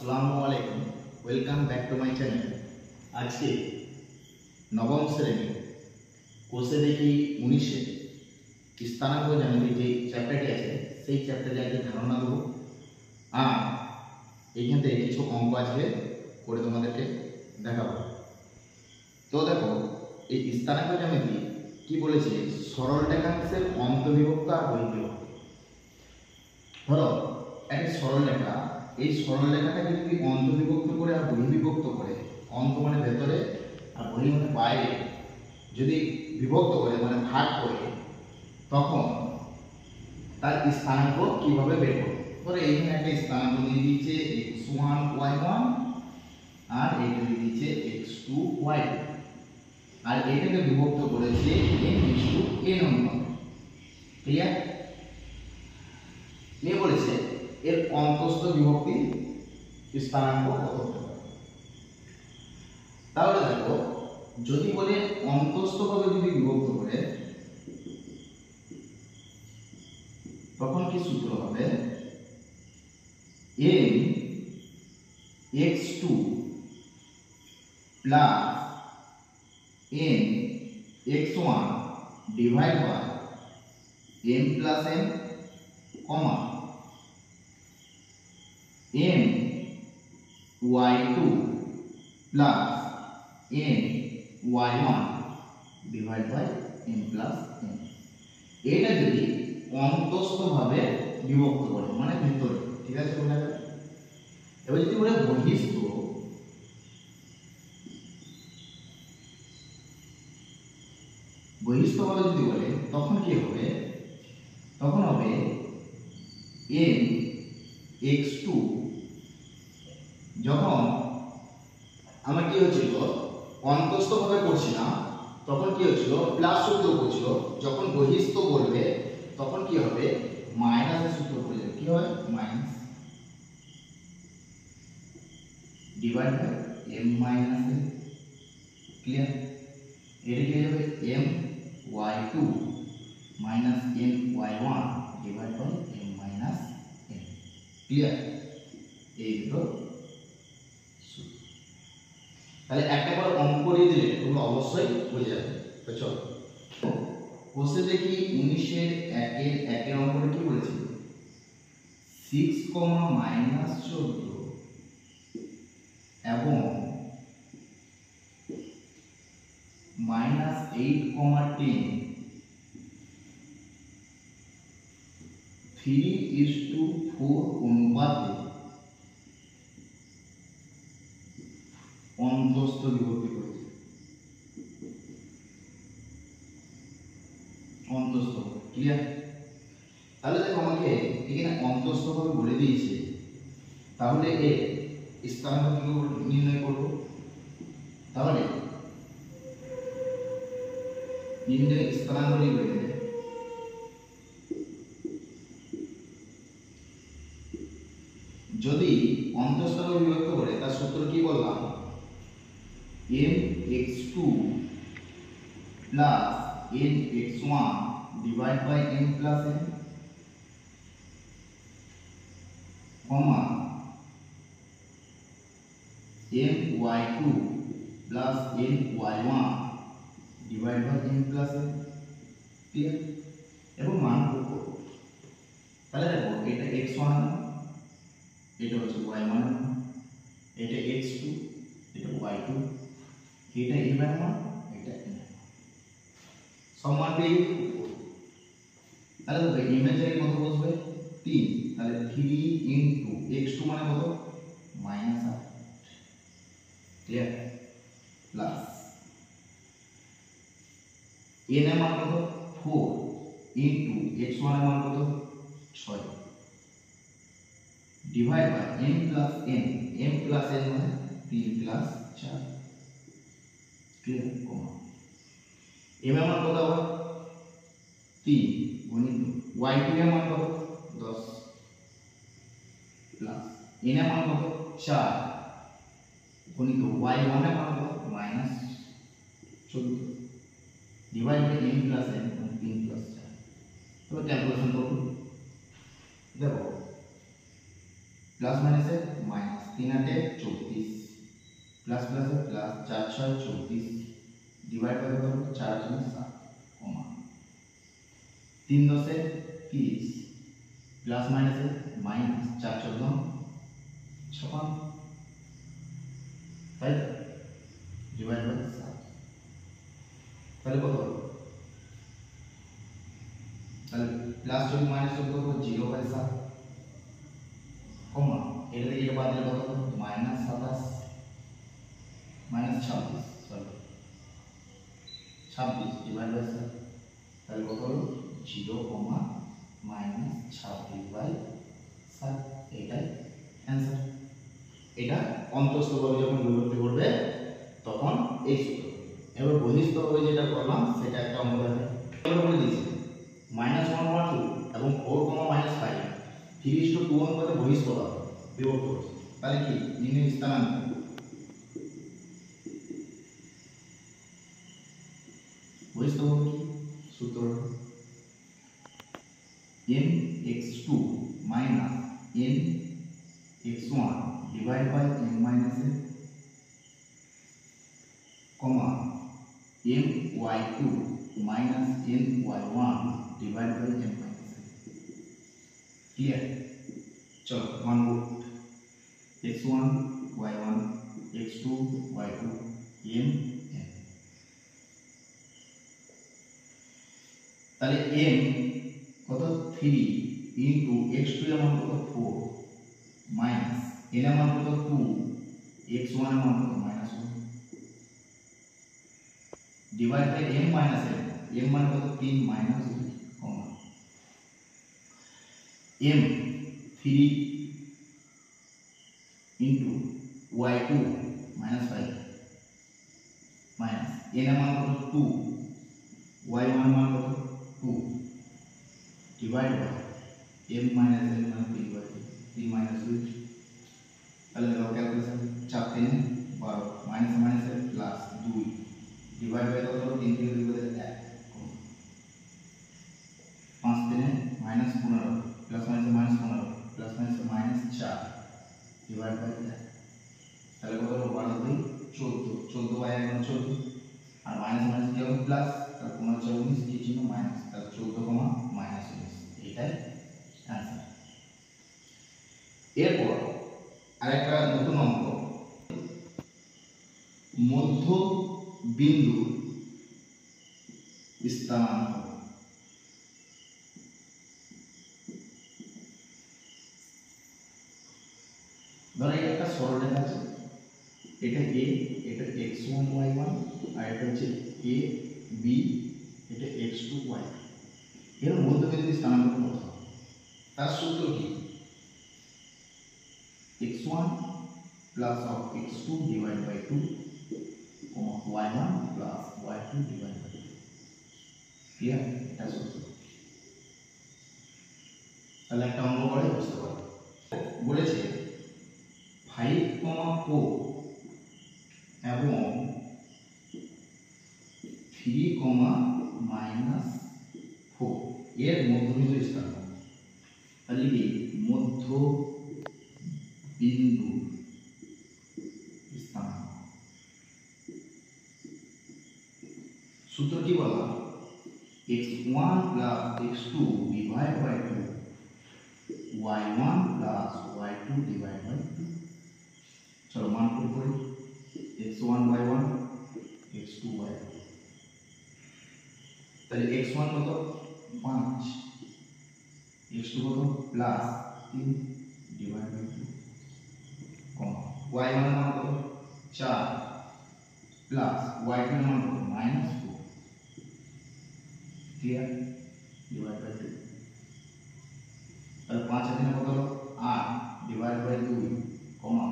আসসালামু আলাইকুম, welcome back to my channel. আজকে নবম শ্রেণী কোষে দেখি 19-এ স্থানাঙ্ক জ্যামিতি যে চ্যাপ্টারটি আছে সেই চ্যাপ্টারে আজকে ধারণা দেবো। আর এইখান থেকে কিছু অঙ্ক আজকে করে তোমাদেরকে দেখাবো। তো দেখো, এই স্থানাঙ্ক জ্যামিতি কি বলেছে, সরল রেখাংশের অন্তর্বিভক্ত আর বহির্বিভক্ত। ধরো একটা সরল রেখা, এই সরল রেখাটাকে যদি অন্তর্বিভক্ত করে আর বহির্বিভক্ত করে, অন্ত মানে ভেতরে আর বহি মানে বাইরে, যদি বিভক্ত করে মানে ভাগ করে, তখন তার স্থানাঙ্ক কিভাবে বের করবে। ধরো এইখানে একটা স্থানাঙ্ক দিয়ে দিয়েছে x1 y1 আর এইটা দিয়ে দিয়েছে x2 y2, আর এটাকে বিভক্ত করেছে n অনুপাতে। ক্লিয়ার? নিয়ে বলেছে এর অন্তস্থ বিভক্তি স্থানাঙ্ক কত হতে পারে। তাহলে দেখো, যদি বলে অন্তস্থভাবে যদি বিভক্ত করে, তখন কি সূত্র হবে, m x2 plus n x1 divide by m plus n কমা m y2 plus n y1 divide by m plus n। এটা যদি অন্তস্থভাবে বিভক্ত করে মানে ভেতরে, ঠিক আছে বোঝা গেল। এবার যদি বলে বহিস্থভাবে যদি বলে, তখন কি হবে, তখন হবে m x2, যখন আমার কি হচ্ছিল অন্তস্থভাবে করছিলাম তখন কি হচ্ছিল প্লাস সূত্র করছিল, যখন বহিস্থ বলবে তখন কি হবে মাইনাসের সূত্র পড়ে যাবে। কি হয় minus divide by m minus n। Clear? এটা কি হবে m y2 minus m y1 divide by m minus n। Clear? এই দুটো। তাহলে একটা করে অঙ্ক করে দিলে তোমরা অবশ্যই বুঝে যাবে। তো চলো, কোষে দেখি 19-এর 1-এর অঙ্কটা কি বলেছে, 6, -14 এবং -8, 10 3:4 অনুপাতে অন্তস্থ বিভক্তি করেছে। অন্তস্থ, ক্লিয়ার? তাহলে দেখো, আমাকে এখানে অন্তস্থ ভাবে বলে দিয়েছে, তাহলে এর স্থানাঙ্ক কি নির্ণয় করব। তাহলে নির্ণয় স্থানাঙ্ক লিখবে, যদি অন্তস্থভাবে বিভক্ত করে তার সূত্র কি বললাম, m x2 plus n x1 divide by m plus n কমা m y2 plus n y1 divide by m plus n। Clear? এবং মান করব। তাহলে দেখো, এটা x1, এটা হচ্ছে y1, এটা x2, এটা y2, এটা m এর মান, এটা n এর মান, সব মান পেয়ে গেছি। তাহলে দেখো m এর জায়গায় কত বসবে 3, তাহলে 3 ইনটু x2 মানে কত -8। ক্লিয়ার? প্লাস n এর মান কত 4 ইনটু x1 এর মান কত 6 divide by m plus n, m plus n মানে 3 প্লাস 4। ক্লিয়ার? কমা m এর মান কত হবে 3 গুণিত y2 এর মান কত 10 প্লাস n এর মান কত 4 গুণিত y1 এর মান কত -14 divide by m plus n মানে 3 প্লাস 4। তো ক্যালকুলেশন করুন। দেখো প্লাস মাইনাসে মাইনাস, 3 8 34, প্লাস প্লাসে প্লাস, 4 6 34, ডিভাইড বাই কত 4 3 7, কমা 3 10 30, প্লাস মাইনাসে মাইনাস, 4 14 56, তাই ডিভাইড বাই 7, তাহলে কত হলো? তাহলে প্লাস যদি মাইনাস যোগ করব 0 বাই 7, কমা এটা থেকে এটা বাদ দিলে কত হবে? Minus 27 minus 26, sorry 26 divide by 7, তাহলে কত হলো? 0, মাইনাস 26 বাই 7, এটাই অ্যান্সার। এটা অন্তঃস্থভাবে যখন বিভক্তি করবে তখন এই সূত্র। এবার বহিঃস্থভাবে যেটা করলাম সেটা একটা অঙ্ক আছে, আমরা বলে দিয়েছি -1, 2 এবং 4, -5 3:2 অনুপাতে বহিঃস্থভাবে বিভক্ত করছে। তাহলে কি নির্ণয় স্থানাঙ্ক, বহিঃস্থভাবে কি সূত্র mx2 minus mx1 divided by m minus a, comma my2 minus my1 divided by m minus a। Clear? चलो मान लो x1 y1 x2 y2 m n, তাহলে m কত 3 ইনটু x2 এর মান কত 4 মাইনাস n এর মান কত 2 x1 এর মান কত -1 divide by m minus n, m মান কত 3 মাইনাস 2, কমা m 3 into y2 minus 5 minus n এর মান কত 2 y1 এর মান কত 2 divide by m minus n मान 3 माइनस 2, पहले लगाओ calculation, 4 3 12 minus minus plus 2 divide by कत হলো 3 3 2 1 5 3 minus 15 plus minus minus 15 plus minus minus 4 divide by 1, তাহলে কত হলো 12 2 14 14 বাই 1 14 আর মাইনাস মাইনাস কি হবে প্লাস, তার 15 19 কি চিহ্ন মাইনাস, তাহলে 14, মাইনাস 19, এটাই অ্যান্সার। এরপর আরেকটা নতুন অঙ্ক, মধ্য বিন্দু স্থানাঙ্ক। ধরো একটা সরলরেখা আছে, এটা a, এটা x1 y1 আর এটা হচ্ছে a b, এটা x2 y, এর মধ্যবিন্দু স্থানাঙ্ক কত? তার সূত্র কি? x1 plus of x2 divided by 2, y1 plus y2 divided by 2, clear? এটা সূত্র। তাহলে একটা অঙ্ক করে বুঝতে পারবে। বলেছে 5, 4 এবং 3, -4 এর মধ্যবিন্দু স্থানাঙ্ক। তাহলে কি মধ্য বিন্দু স্থানাঙ্ক সূত্র কি বলা? x1 plus x2 divided by 2, y1 plus y2 divided by 2। चलो मान पुट करी, x1 y1 x2 y2, তাহলে x1 কত 5, x2 কত plus 3 divide by 2, comma y1 এর মান কত 4 প্লাস y2 এর মান কত -4, ক্লিয়ার? ডিভাইড বাই 2, তাহলে 5 এখানে কত হলো 8 ডিভাইড বাই 2, কমা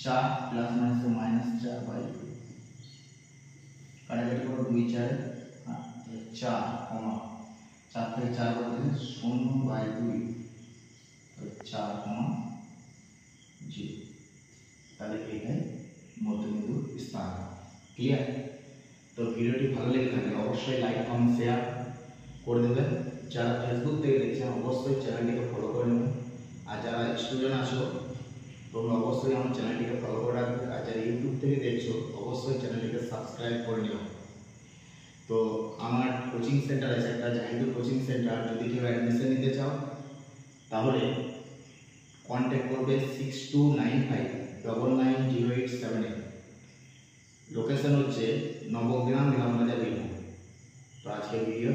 4 প্লাস মাইনাস -4 বাই 2, কাটাকাটি করো 2 4 4, কমা 4 থেকে 4 বাদ দিলে 0 বাই 2, 4, 0, তাহলে এটাই মধ্যবিন্দু স্থানাঙ্ক। ক্লিয়ার? তো ভিডিওটি ভালো লেগে থাকলে অবশ্যই লাইক কমেন্ট শেয়ার করে দেবেন। যারা ফেসবুক থেকে দেখছেন অবশ্যই চ্যানেলটিকে ফলো করে নেবেন আর যারা স্টুডেন্ট আছো তোমরা অবশ্যই আমার চ্যানেলটিকে ফলো করে রাখবে, আর যারা ইউটিউব থেকে দেখছো অবশ্যই চ্যানেলটিকে সাবস্ক্রাইব করে নিও। তো আমার কোচিং সেন্টার আছে একটা, জাহিদুর কোচিং সেন্টার। যদি কেউ অ্যাডমিশন নিতে চাও তাহলে কন্ট্যাক্ট করবে 6295990878। লোকেশন হচ্ছে নবগ্রাম ইলামবাজার বীরভূম। তো আজকে ভিডিও